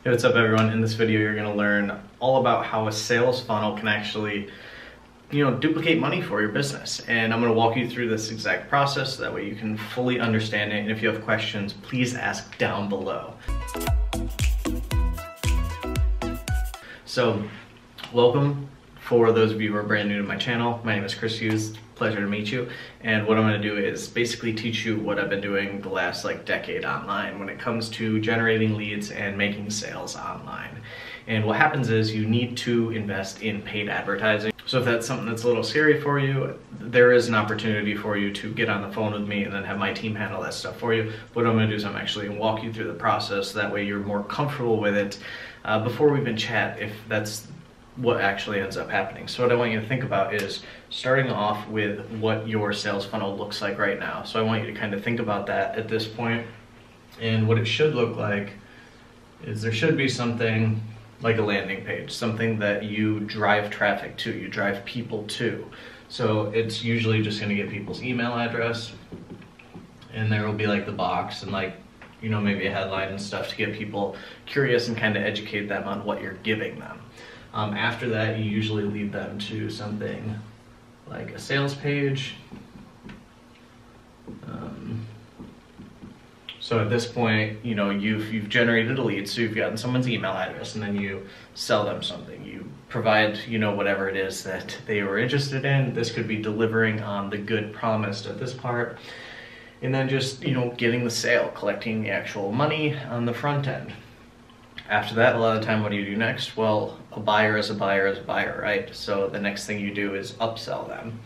Hey, what's up everyone? In this video you're going to learn all about how a sales funnel can actually duplicate money for your business. And I'm going to walk you through this exact process so that way you can fully understand it. And if you have questions, please ask down below. So welcome for those of you who are brand new to my channel. My name is Hughes. Pleasure to meet you. And what I'm going to do is basically teach you what I've been doing the last decade online when it comes to generating leads and making sales online. And what happens is you need to invest in paid advertising. So if that's something that's a little scary for you, there is an opportunity for you to get on the phone with me and then have my team handle that stuff for you. What I'm going to do is I'm actually going to walk you through the process. That way you're more comfortable with it before we even chat, if that's what actually ends up happening. So what I want you to think about is starting off with what your sales funnel looks like right now. So I want you to kind of think about that at this point. And what it should look like is there should be something like a landing page, something that you drive traffic to, you drive people to. So it's usually just going to get people's email address, and there will be like the box and maybe a headline and stuff to get people curious and kind of educate them on what you're giving them. After that, you usually lead them to something like a sales page. So at this point, you've generated a lead, so you've gotten someone's email address, and then you sell them something. You provide, whatever it is that they were interested in. This could be delivering on the good promised at this part. And then just, getting the sale, collecting the actual money on the front end. After that, a lot of the time, what do you do next? Well, a buyer is a buyer is a buyer, right? So the next thing you do is upsell them.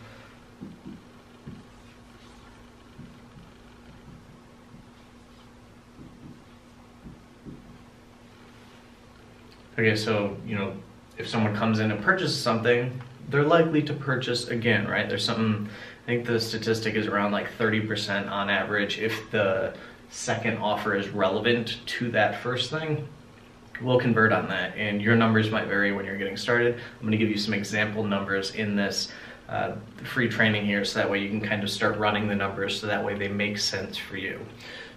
Okay, so, if someone comes in and purchases something, they're likely to purchase again, right? There's something, I think the statistic is around 30% on average. If the second offer is relevant to that first thing, we'll convert on that, and your numbers might vary when you're getting started. I'm going to give you some example numbers in this free training here, so that way you can kind of start running the numbers so that way they make sense for you.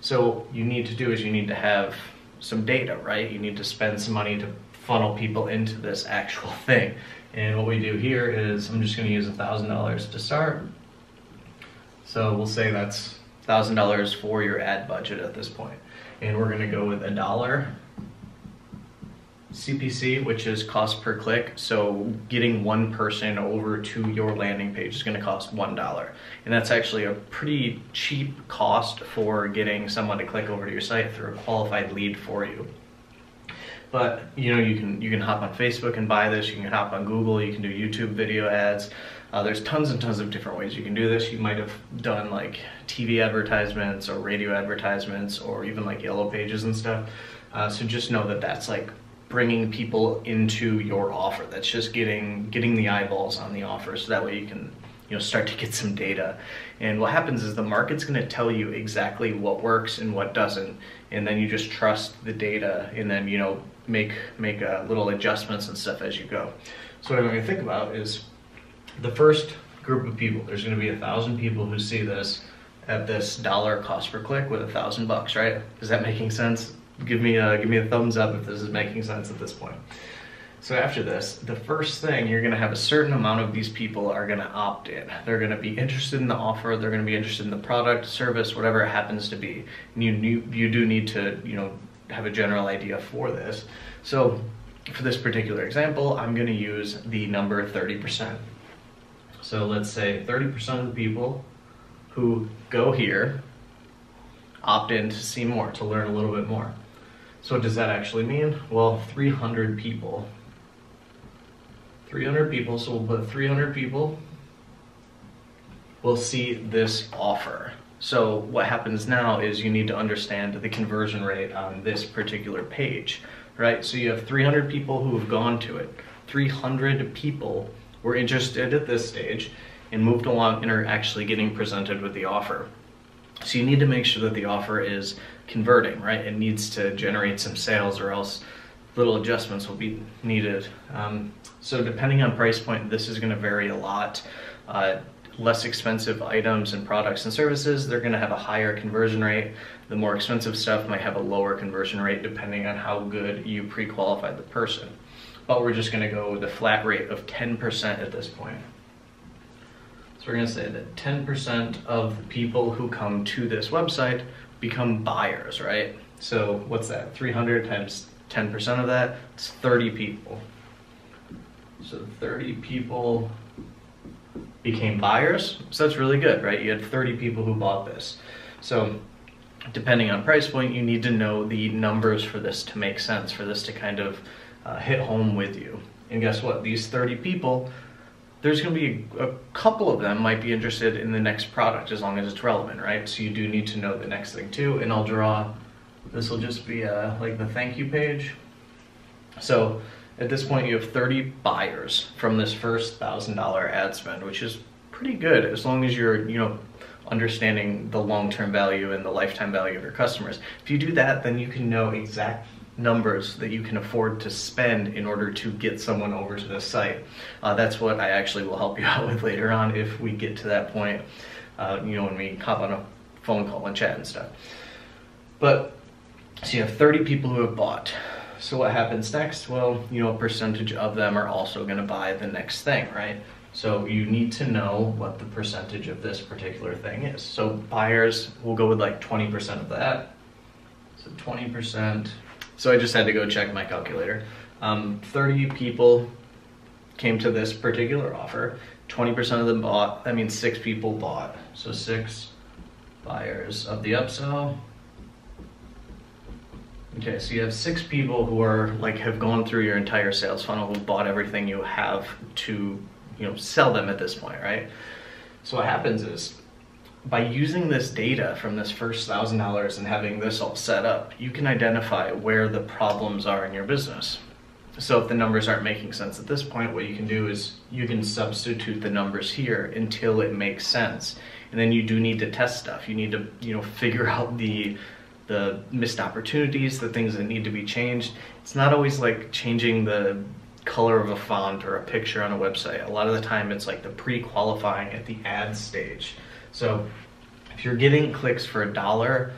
So what you need to do is you need to have some data, right? You need to spend some money to funnel people into this actual thing. And what we do here is I'm just going to use $1,000 to start. So we'll say that's $1,000 for your ad budget at this point. And we're going to go with $1 CPC, which is cost per click. So getting one person over to your landing page is going to cost $1. And that's actually a pretty cheap cost for getting someone to click over to your site through a qualified lead for you. But you can hop on Facebook and buy this, you can hop on Google, you can do YouTube video ads. There's tons and tons of different ways you can do this. You might have done TV advertisements or radio advertisements or even Yellow Pages and stuff. So just know that that's bringing people into your offer. That's just getting the eyeballs on the offer, so that way you can start to get some data. And what happens is the market's going to tell you exactly what works and what doesn't, and then you just trust the data, and then make little adjustments and stuff as you go. So what I'm going to think about is the first group of people. There's going to be 1,000 people who see this at this $1 cost per click with $1,000, right? Is that making sense? Give me a thumbs up if this is making sense at this point. So after this, the first thing, you're going to have a certain amount of these people are going to opt in. They're going to be interested in the offer. They're going to be interested in the product, service, whatever it happens to be. And you do need to have a general idea for this. So for this particular example, I'm going to use the number 30%. So let's say 30% of the people who go here opt in to see more, to learn a little bit more. So what does that actually mean? Well, 300 people. 300 people, so we'll put 300 people will see this offer. So what happens now is you need to understand the conversion rate on this particular page, right? So you have 300 people who have gone to it. 300 people were interested at this stage and moved along and are actually getting presented with the offer. So you need to make sure that the offer is converting, right? It needs to generate some sales, or else little adjustments will be needed. So depending on price point, this is going to vary a lot. less expensive items and products and services, they're going to have a higher conversion rate. The more expensive stuff might have a lower conversion rate depending on how good you pre-qualified the person. But we're just going to go with a flat rate of 10% at this point. So we're going to say that 10% of the people who come to this website become buyers, right? So what's that? 300 times 10% of that, it's 30 people. So 30 people became buyers, so that's really good, right? You had 30 people who bought this. So depending on price point, you need to know the numbers for this to make sense, for this to kind of hit home with you. And guess what? These 30 people, there's going to be a couple of them might be interested in the next product as long as it's relevant, right? So you do need to know the next thing too. And I'll draw, this will just be like the thank you page. So at this point you have 30 buyers from this first $1,000 ad spend, which is pretty good as long as you're, understanding the long-term value and the lifetime value of your customers. If you do that, then you can know exact numbers that you can afford to spend in order to get someone over to this site. That's what I actually will help you out with later on if we get to that point, when we hop on a phone call and chat and stuff. But so you have 30 people who have bought. So what happens next? Well, a percentage of them are also going to buy the next thing, right? So you need to know what the percentage of this particular thing is. So buyers, we'll go with like 20% of that. So 20%. So I just had to go check my calculator. 30 people came to this particular offer. 20% of them bought. That means 6 people bought. So 6 buyers of the upsell. Okay, so you have 6 people who are have gone through your entire sales funnel, who bought everything you have to sell them at this point, right? So what happens is, by using this data from this first $1,000 and having this all set up, you can identify where the problems are in your business. So if the numbers aren't making sense at this point, what you can do is you can substitute the numbers here until it makes sense. And then you do need to test stuff. You need to, figure out the missed opportunities, the things that need to be changed. It's not always like changing the color of a font or a picture on a website. A lot of the time it's like the pre-qualifying at the ad stage. So if you're getting clicks for $1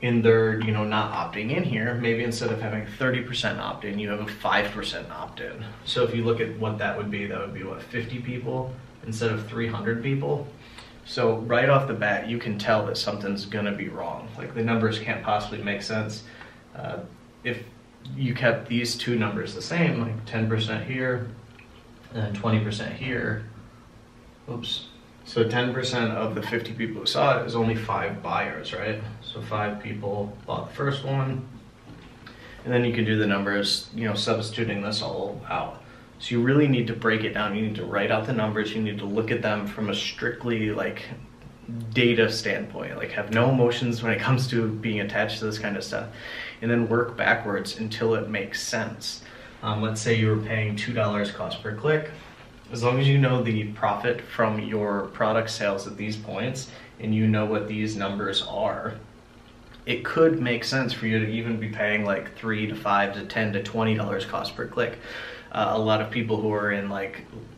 and they're not opting in here, maybe instead of having 30% opt-in, you have a 5% opt-in. So if you look at what that would be what, 50 people instead of 300 people? So right off the bat, you can tell that something's gonna be wrong. Like the numbers can't possibly make sense. If you kept these two numbers the same, like 10% here and then 20% here, oops. So 10% of the 50 people who saw it is only 5 buyers, right? So 5 people bought the first one. And then you can do the numbers, substituting this all out. So you really need to break it down. You need to write out the numbers. You need to look at them from a strictly data standpoint, have no emotions when it comes to being attached to this kind of stuff, and then work backwards until it makes sense. Let's say you were paying $2 cost per click. As long as you know the profit from your product sales at these points and you know what these numbers are, it could make sense for you to even be paying $3 to $5 to $10 to $20 cost per click. A lot of people who are in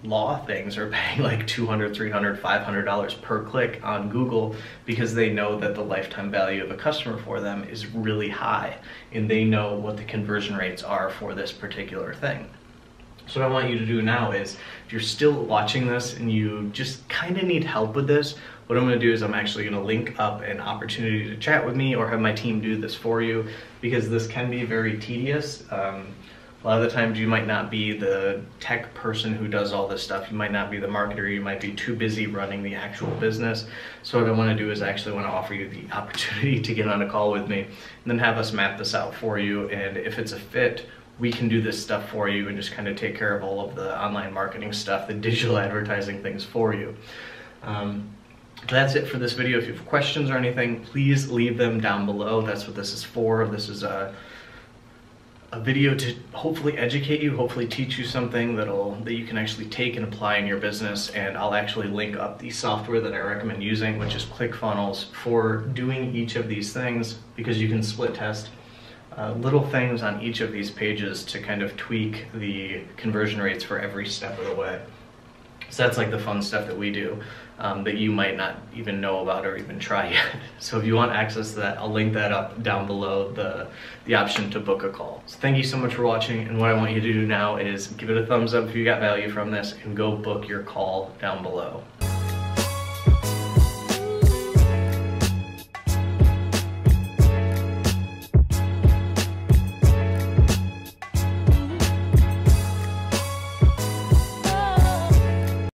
law things are paying $200, $300, $500 per click on Google because they know that the lifetime value of a customer for them is really high and they know what the conversion rates are for this particular thing. So what I want you to do now is, if you're still watching this and you just kind of need help with this, what I'm going to do is I'm actually going to link up an opportunity to chat with me or have my team do this for you, because this can be very tedious. A lot of the times you might not be the tech person who does all this stuff. You might not be the marketer. You might be too busy running the actual business. So what I want to do is actually want to offer you the opportunity to get on a call with me and then have us map this out for you. And if it's a fit, we can do this stuff for you and just kind of take care of all of the online marketing stuff, the digital advertising things for you. That's it for this video. If you have questions or anything, please leave them down below. That's what this is for. This is a video to hopefully educate you, hopefully teach you something that you can actually take and apply in your business. And I'll actually link up the software that I recommend using, which is ClickFunnels, for doing each of these things, because you can split test little things on each of these pages to kind of tweak the conversion rates for every step of the way. So that's like the fun stuff that we do that you might not even know about or even try yet. So if you want access to that, I'll link that up down below, the option to book a call. So thank you so much for watching, and what I want you to do now is give it a thumbs up if you got value from this, and go book your call down below.